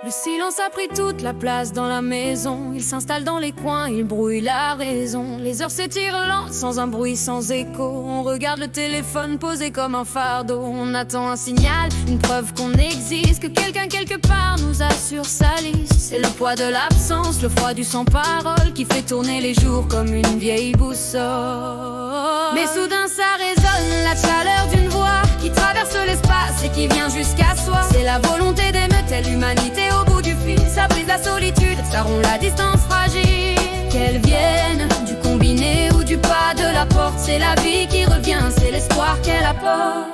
Le silence a pris toute la place dans la maison. Il s'installe dans les coins, il brouille la raison. Les heures s'étirent lentes, sans un bruit, sans écho. On regarde le téléphone posé comme un fardeau. On attend un signal, une preuve qu'on existe, que quelqu'un quelque part nous a sur sa liste. C'est le poids de l'absence, le froid du sans-parole qui fait tourner les jours comme une vieille boussole. Mais soudain ça résonne, la chaleur d'une voix qui traverse l'espace et qui vient jusqu'à soi. C'est la volonté d'aimer telle humanité au bout du fil. Ça brise la solitude, ça rompt la distance fragile. Qu'elle vienne du combiné ou du pas de la porte, c'est la vie qui revient, c'est l'espoir qu'elle apporte.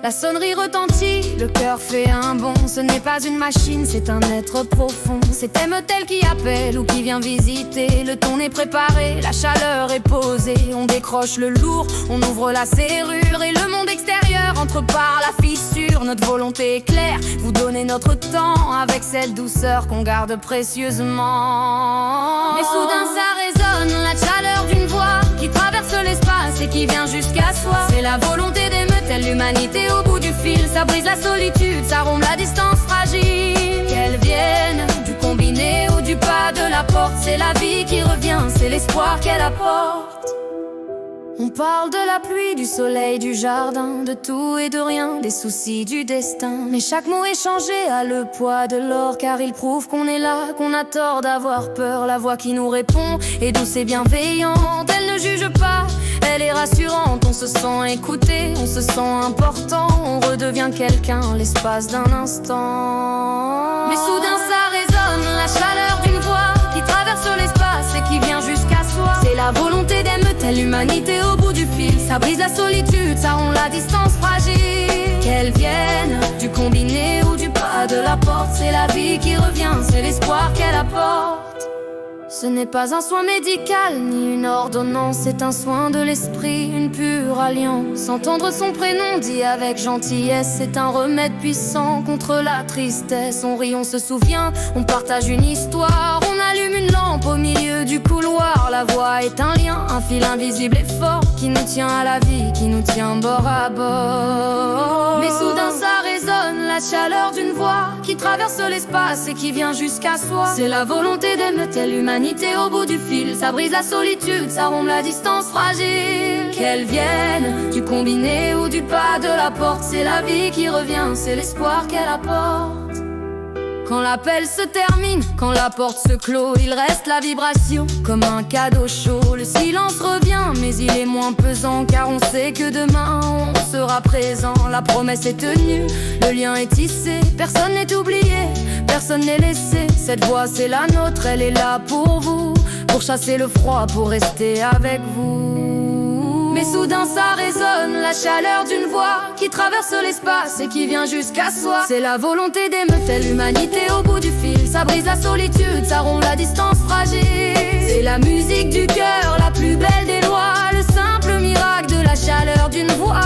La sonnerie retentit, le cœur fait un bond. Ce n'est pas une machine, c'est un être profond. C'est Thème-Tel qui appelle ou qui vient visiter. Le ton est préparé, la chaleur est posée. On décroche le lourd, on ouvre la serrure. Et le monde extérieur entre par la fissure. Notre volonté est claire, vous donnez notre temps, avec cette douceur qu'on garde précieusement. Mais soudain ça résonne, la chaleur d'une voix qui traverse l'espace et qui vient jusqu'à soi. C'est la volonté d'aimer telle l'humanité au bout du fil. Ça brise la solitude, ça rompt la distance fragile. Qu'elle vienne du combiné ou du pas de la porte, c'est la vie qui revient, c'est l'espoir qu'elle apporte. On parle de la pluie, du soleil, du jardin, de tout et de rien, des soucis du destin. Mais chaque mot échangé a le poids de l'or, car il prouve qu'on est là, qu'on a tort d'avoir peur. La voix qui nous répond est douce et bienveillante, elle ne juge pas, elle est rassurante. On se sent écouté, on se sent important, on redevient quelqu'un en l'espace d'un instant. Mais soudain ça résonne, la chaleur d'une voix qui traverse l'espace et qui vient jusqu'à soi. C'est la volonté d'aimer telle l'humanité au bout du fil. Ça brise la solitude, ça rompt la distance fragile. Qu'elle vienne du combiné ou du pas de la porte, c'est la vie qui revient, c'est l'espoir qu'elle apporte. Ce n'est pas un soin médical ni une ordonnance, c'est un soin de l'esprit, une pure alliance. Entendre son prénom dit avec gentillesse, c'est un remède puissant contre la tristesse. On rit, on se souvient, on partage une histoire, on allume une lampe au milieu du couloir. La voix est un lien, un fil invisible et fort qui nous tient à la vie, qui nous tient bord à bord. Mais soudain ça résonne, la chaleur d'une voix qui traverse l'espace et qui vient jusqu'à soi. C'est la volonté d'aimer telle humanité au bout du fil. Ça brise la solitude, ça rompt la distance fragile. Qu'elle vienne du combiné ou du pas de la porte, c'est la vie qui revient, c'est l'espoir qu'elle apporte. Quand l'appel se termine, quand la porte se clôt, il reste la vibration comme un cadeau chaud. Le silence revient, mais il est moins pesant, car on sait que demain on sera présent. La promesse est tenue, le lien est tissé, personne n'est oublié, personne n'est laissé. Cette voix c'est la nôtre, elle est là pour vous, pour chasser le froid, pour rester avec vous. Mais soudain ça résonne, la chaleur d'une voix qui traverse l'espace et qui vient jusqu'à soi. C'est la volonté d'aimer telle l'humanité au bout du fil. Ça brise la solitude, ça rompt la distance fragile. C'est la musique du cœur, la plus belle des lois, le simple miracle de la chaleur d'une voix.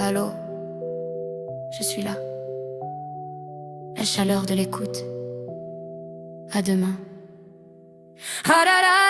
Allô, je suis là. La chaleur de l'écoute. À demain. Ah, da, da.